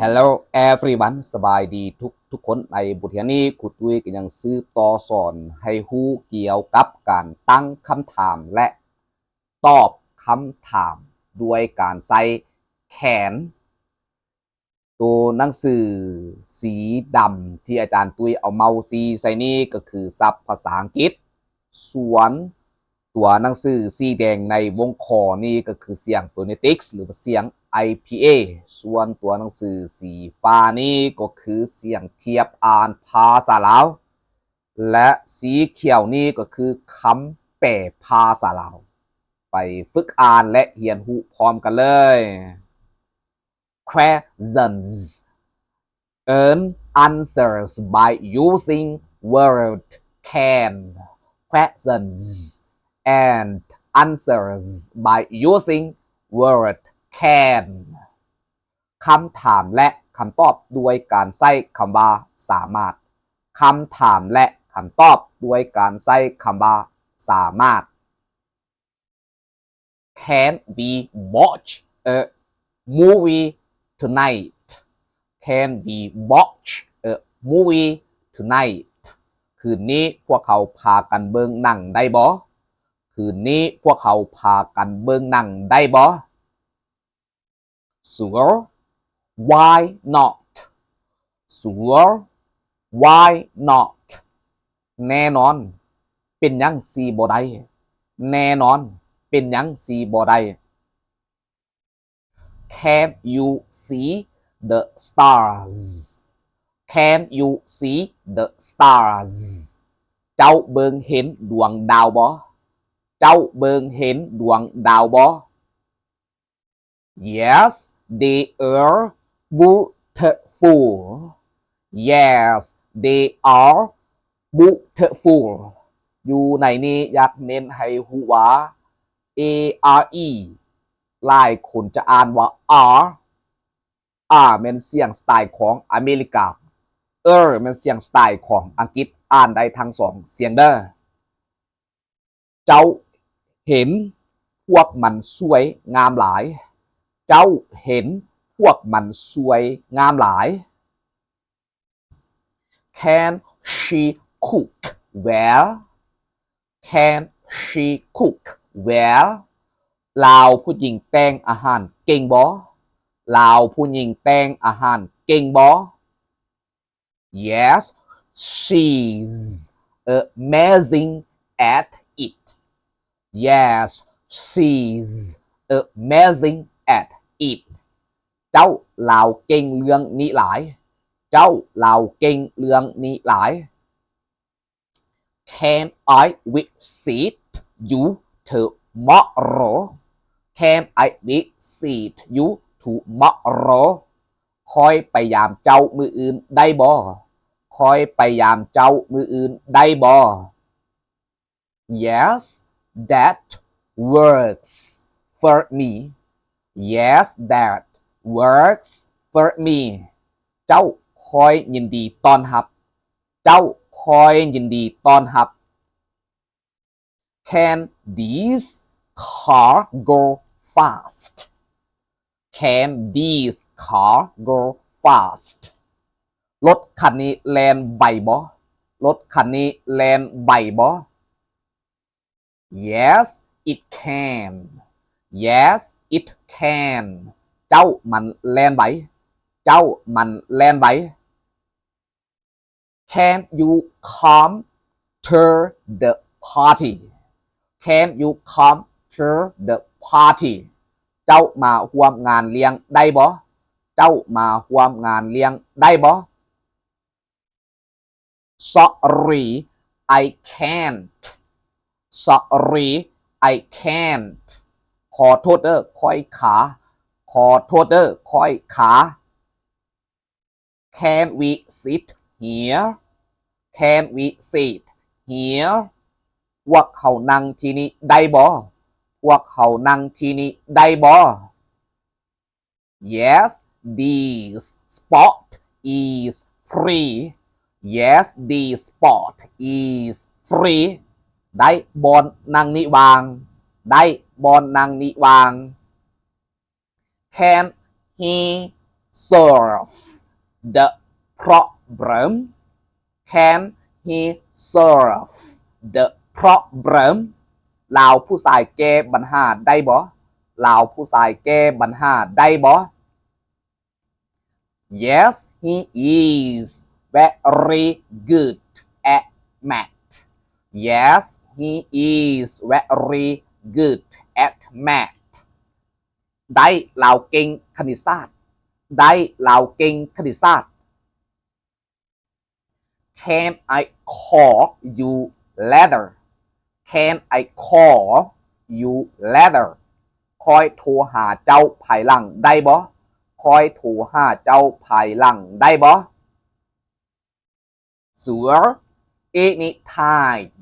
Hello everyone สบายดีทุกคนในบทเรียนนี้ครูตุ้ยก็ยังสืบต่อสอนให้ฮู้เกี่ยวกับการตั้งคำถามและตอบคำถามด้วยการใช้แขนตัวหนังสือสีดำที่อาจารย์ตุ้ยเอาเมาส์สีใส่นี่ก็คือศัพท์ภาษาอังกฤษส่วนตัวหนังสือสีแดงในวงคอนี่ก็คือเสียง phonetics หรือเสียง IPA ส่วนตัวหนังสือสีฟ้านี่ก็คือเสียงเทียบอ่านภาษาลาวและสีเขียวนี่ก็คือคำแปลภาษาลาวไปฝึกอ่านและเรียนรู้พร้อมกันเลย Questions Earn answers by using word can Questions and answers by using word can คำถามและคำตอบด้วยการใช้คำว่าสามารถคำถามและคำตอบด้วยการใช้คำว่าสามารถ Can we watch a movie tonight? Can we watch a movie tonight? คืนนี้พวกเขาพากันเบิ่งหนังได้บ่คืนนี้พวกเขาพากันเบิ่งหนังได้บ่ Sure Why not? Sure Why not? แน่นอนเป็นหยังสิบ่ได้แน่นอนเป็นหยังสิบ่ได้ Can you see the stars? Can you see the stars? เจ้าเบิ่งเห็นดวงดาวบ่เจ้าเบิ่งเห็นดวงดาวบ่ Yes they are beautiful. Yes they are beautiful. อยู่ในนี้อยากเน้นให้ฮู้ว่า ARE หลายคนจะอ่านว่า R แม่นเสียงสไตล์ของอเมริกาแม่นเสียงสไตล์ของอังกฤษอ่านได้ทั้งสองเสียงเด้อเจ้าเห็นพวกมันสวยงามหลายเจ้าเห็นพวกมันสวยงามหลาย Can she cook well? Can she cook well? ลาวผู้หญิงแต่งอาหารเก่งบ่ลาวผู้หญิงแต่งอาหารเก่งบ่ Yes she's amazing at it. Yes she's amazing at it. เจ้าลาวเก่งเรื่องนี้หลายเจ้าลาวเก่งเรื่องนี้หลาย Can I visit you tomorrow? Can I visit you tomorrow? คอยไปยามเจ้ามื้ออื่นได้บ่คอยไปยามเจ้ามื้ออื่นได้บ่ Yes that works for me. Yes that works for me. เจ้าคอยยินดีต้อนรับเจ้าคอยยินดีต้อนรับ Can this car go fast? Can this car go fast? รถคันนี้แล่นไวบ่รถคันนี้แล่นไวบ่ Yes it can. Yes it can. เจ้ามันแล่นไวเจ้ามันแล่นไว Can you come to the party? Can you come to the party? เจ้ามาร่วมงานเลี้ยงได้บ่เจ้ามาร่วมงานเลี้ยงได้บ่ Sorry I can't. Sorry I can't. ขอโทษเด้อค่อยขาขอโทษเด้อค่อยขา Can we sit here? Can we sit here? พวกเขานั่งที่นี้ได้บ่พวกเขานั่งที่นี้ได้บ่ Yes this spot is free. Yes this spot is free. ได้บอนนั่งนี้วางได้บอนนั่งนี้วาง Can he solve the problem can he solve the problem ลาวผู้ชายแก้ปัญหาได้บ่ลาวผู้ชายแก้ปัญหาได้บ่ Yes he is very good at math Yes he is very good at math ได้ลาวเก่งคณิตศาสตร์ได้ลาวเก่งคณิตศาสตร์ Can I call you later Can I call you later คอยโทรหาเจ้าภายหลังได้บ่คอยโทรหาเจ้าภายหลังได้บ่ Sure anytime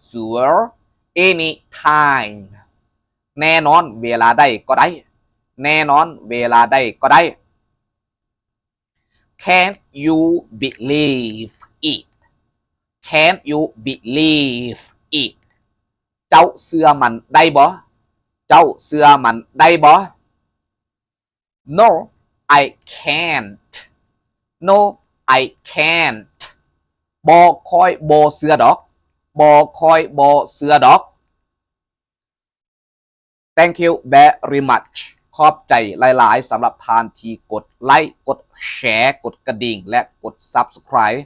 Sure anytime แน่นอนเวลาใดก็ได้แน่นอนเวลาใดก็ได้ Can you believe it Can you believe it เจ้าเชื่อมันได้บ่เจ้าเชื่อมันได้บ่ No I can't No I can't บ่คอยบ่เชื่อดอกบ่คอยบ่เชื่อดอก Thank you very much ขอบใจหลายๆสำหรับทานที่กดไลค์กดแชร์กดกระดิ่งและกด Subscribe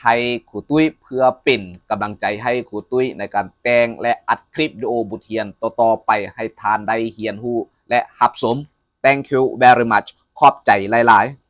ให้ครูตุ้ยเพื่อเป็นกำลังใจให้ครูตุ้ยในการแต่งและอัดคลิปวิดีโอบทเรียนต่อๆไปให้ทานได้เรียนรู้และรับชม Thank you very much ขอบใจหลายๆ